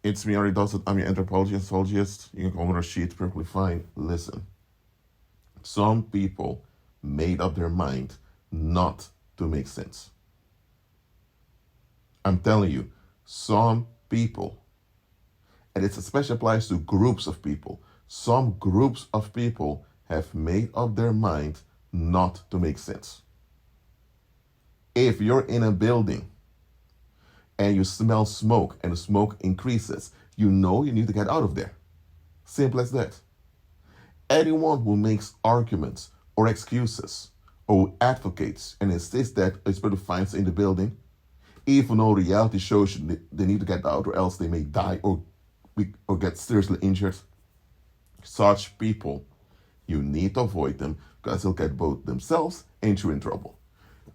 It's me, Ari Dawson. I'm your anthropologist, sociologist. You can call me Rashid, perfectly fine. Listen, some people made up their mind not to make sense. I'm telling you, some people, and it especially applies to groups of people, some groups of people have made up their mind not to make sense. If you're in a building and you smell smoke and the smoke increases, you know you need to get out of there. Simple as that. Anyone who makes arguments or excuses or advocates and insists that it's better to find in the building, even though reality shows they need to get out or else they may die or get seriously injured, such people, you need to avoid them because they'll get both themselves and you in trouble.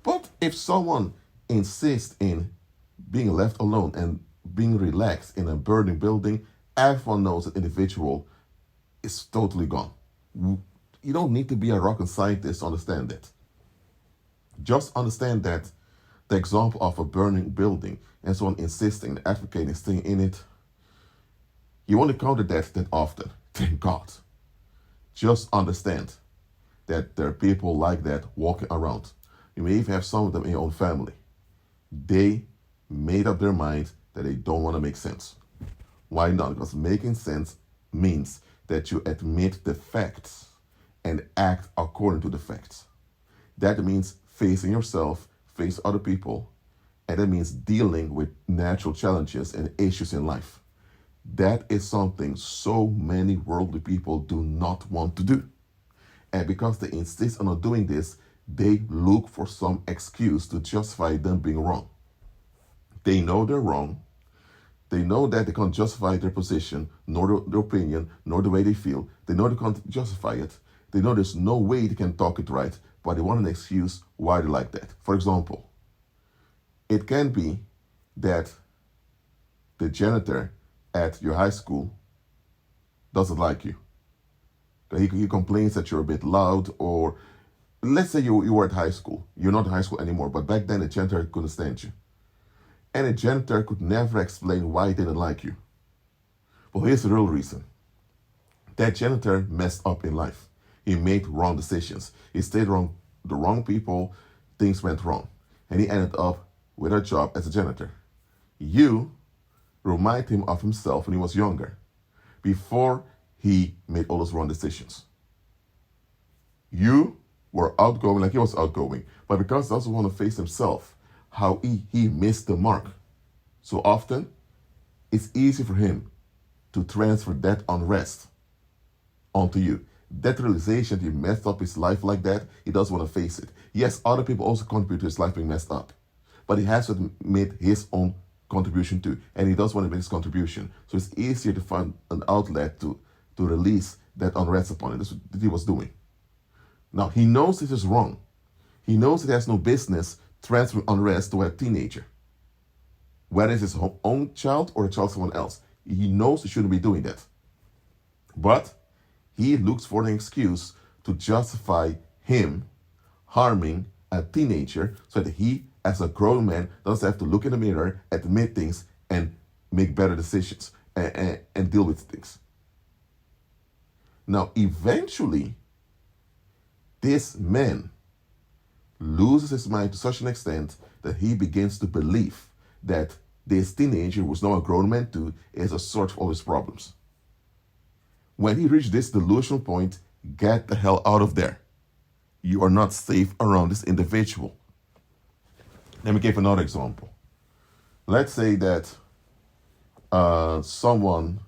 But if someone insists in being left alone and being relaxed in a burning building, everyone knows that individual is totally gone. You don't need to be a rocket scientist to understand that. Just understand that the example of a burning building and someone insisting, advocating, staying in it, you won't encounter that often. Thank God. Just understand that there are people like that walking around. You may even have some of them in your own family. They made up their mind that they don't want to make sense. Why not? Because making sense means that you admit the facts and act according to the facts. That means facing yourself, face other people, and that means dealing with natural challenges and issues in life. That is something so many worldly people do not want to do. And because they insist on not doing this, they look for some excuse to justify them being wrong. They know they're wrong. They know that they can't justify their position, nor their opinion, nor the way they feel. They know they can't justify it. They know there's no way they can talk it right, but they want an excuse why they like that. For example, it can be that the janitor at your high school doesn't like you. He complains that you're a bit loud, or let's say you were at high school. You're not in high school anymore, but back then the janitor couldn't stand you. And the janitor could never explain why he didn't like you. Well, here's the real reason. That janitor messed up in life. He made wrong decisions. He stayed around the wrong people. Things went wrong. And he ended up with a job as a janitor. You remind him of himself when he was younger, before he made all those wrong decisions. You were outgoing like he was outgoing, but because he doesn't want to face himself, how he missed the mark. So often, it's easy for him to transfer that unrest onto you. That realization that he messed up his life like that, he doesn't want to face it. Yes, other people also contribute to his life being messed up, but he has to admit his own contribution too, and he does want to make his contribution. So it's easier to find an outlet to release that unrest upon it. That's what he was doing. Now, he knows this is wrong. He knows he has no business transferring unrest to a teenager, whether it's his own child or a child of someone else. He knows he shouldn't be doing that. But he looks for an excuse to justify him harming a teenager so that he, as a grown man, doesn't have to look in the mirror, admit things, and make better decisions and deal with things. Now, eventually, this man loses his mind to such an extent that he begins to believe that this teenager, who's now a grown man too, is a source of all his problems. When he reached this delusional point, get the hell out of there. You are not safe around this individual. Let me give another example. Let's say that someone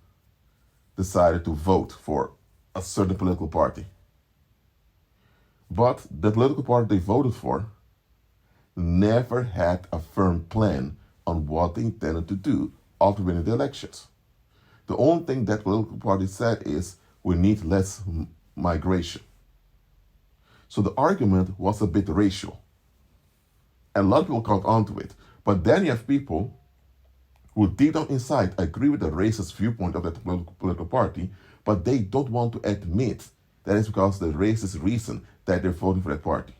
decided to vote for a certain political party. But the political party they voted for never had a firm plan on what they intended to do after winning the elections. The only thing that political party said is, we need less migration. So the argument was a bit racial. And a lot of people caught on to it. But then you have people who deep down inside agree with the racist viewpoint of that political party, but they don't want to admit that it's because of the racist reason that they're voting for that party.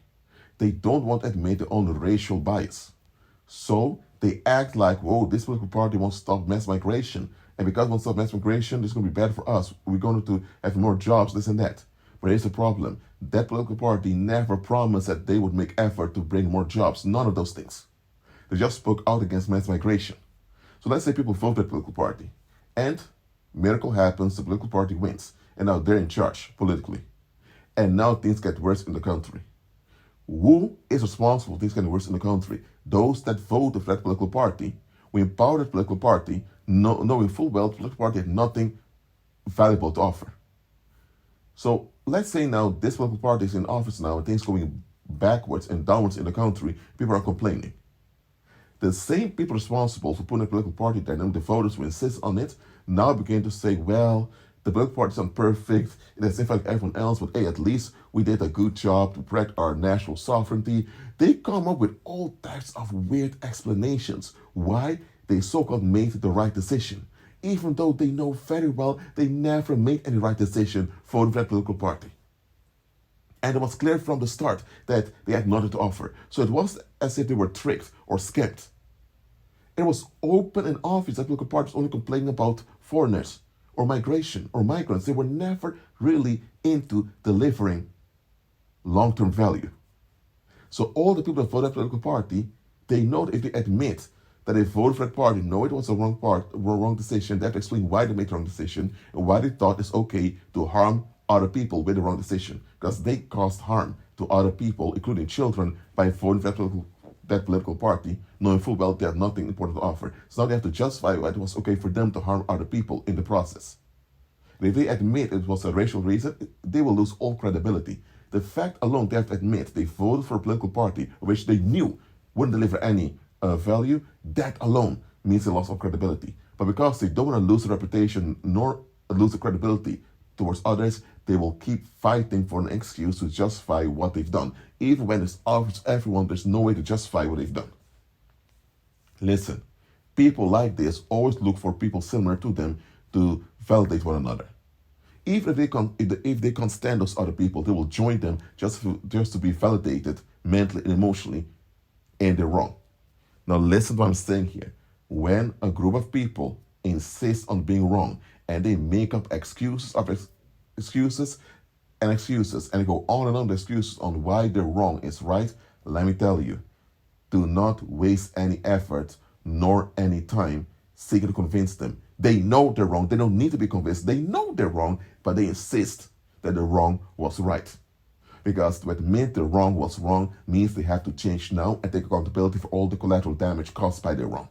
They don't want to admit their own racial bias. So They act like, whoa, this political party wants to stop mass migration. And because we want to stop mass migration, this is going to be bad for us. We're going to have more jobs, this and that. But here's the problem. That political party never promised that they would make effort to bring more jobs. None of those things. They just spoke out against mass migration. So let's say people vote that political party. And miracle happens, the political party wins. And now they're in charge politically. And now things get worse in the country. Who is responsible for things getting worse in the country? Those that voted for that political party. We empower that political party, knowing full well the political party had nothing valuable to offer. So let's say now this political party is in office now and things going backwards and downwards in the country, people are complaining. The same people responsible for putting a political party there and the voters who insist on it now begin to say, well, the political party is not perfect, it doesn't like everyone else, but hey, at least we did a good job to protect our national sovereignty. They come up with all types of weird explanations why they so-called made the right decision, even though they know very well they never made any right decision for that political party. And it was clear from the start that they had nothing to offer. So it was as if they were tricked or scammed. It was open and obvious that political parties only complaining about foreigners or migration or migrants. They were never really into delivering long-term value. So all the people that voted for the political party, they know that if they admit that they voted for that party, know it was a wrong decision, they have to explain why they made the wrong decision and why they thought it's okay to harm other people with the wrong decision. Because they caused harm to other people, including children, by voting for that political party, knowing full well they had nothing important to offer. So now they have to justify why it was okay for them to harm other people in the process. And if they admit it was a racial reason, they will lose all credibility. The fact alone they have to admit they voted for a political party which they knew wouldn't deliver any value, that alone means they lost all credibility. But because they don't want to lose the reputation nor lose the credibility towards others, they will keep fighting for an excuse to justify what they've done. Even when it's obvious to everyone, there's no way to justify what they've done. Listen, people like this always look for people similar to them to validate one another. Even if they can't stand those other people, they will join them just to be validated mentally and emotionally, and they're wrong. Now listen to what I'm saying here. When a group of people insist on being wrong and they make up excuses and they go on and on the excuses on why they're wrong is right, let me tell you, do not waste any effort nor any time seeking to convince them. They know they're wrong. They don't need to be convinced. They know they're wrong, but they insist that the wrong was right. Because to admit the wrong was wrong means they have to change now and take accountability for all the collateral damage caused by their wrong.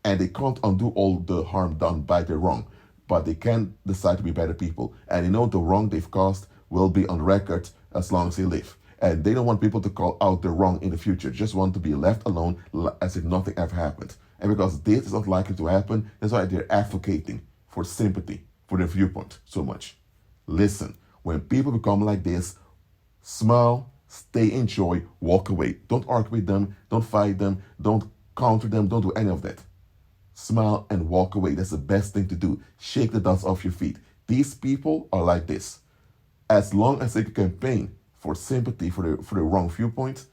And they can't undo all the harm done by their wrong, but they can decide to be better people. And they know the wrong they've caused will be on record as long as they live. And they don't want people to call out their wrong in the future, just want to be left alone as if nothing ever happened. And because this is not likely to happen, that's why they're advocating for sympathy, for their viewpoint so much. Listen, when people become like this, smile, stay in joy, walk away. Don't argue with them, don't fight them, don't counter them, don't do any of that. Smile and walk away. That's the best thing to do. Shake the dust off your feet. These people are like this. As long as they can campaign for sympathy for the wrong viewpoint,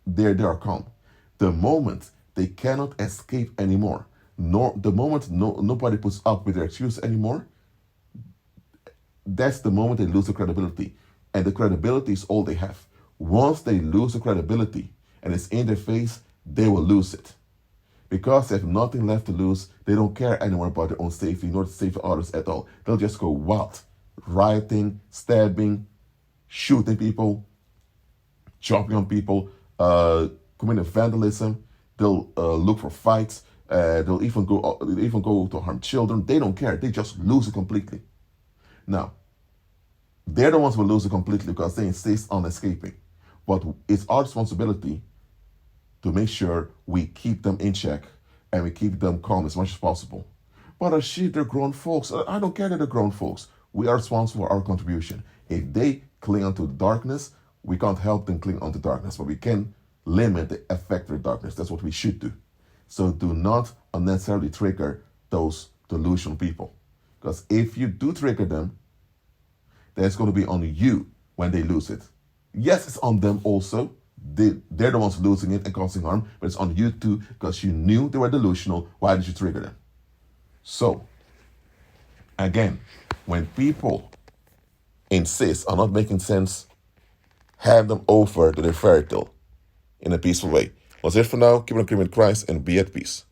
they are calm. The moment they cannot escape anymore, nor the moment nobody puts up with their excuse anymore, that's the moment they lose the credibility. And the credibility is all they have. Once they lose the credibility and it's in their face, they will lose it. Because they have nothing left to lose, they don't care anymore about their own safety, nor the safety of others at all. They'll just go wild, rioting, stabbing, shooting people, jumping on people, committing vandalism. They'll look for fights. They'll even go to harm children. They don't care. They just lose it completely. Now, they're the ones who lose it completely because they insist on escaping. But it's our responsibility to make sure we keep them in check and we keep them calm as much as possible. But they're grown folks. I don't care that they're grown folks. We are responsible for our contribution. If they cling onto the darkness, we can't help them cling onto darkness, but we can limit the effect of darkness. That's what we should do. So do not unnecessarily trigger those delusional people. Because if you do trigger them, then it's going to be on you when they lose it. Yes, it's on them also, they're the ones losing it and causing harm, but it's on you too because you knew they were delusional. Why did you trigger them? So, again, when people insist on not making sense, hand them over to their fairy tale in a peaceful way. That's it for now. Keep on agreeing with Christ and be at peace.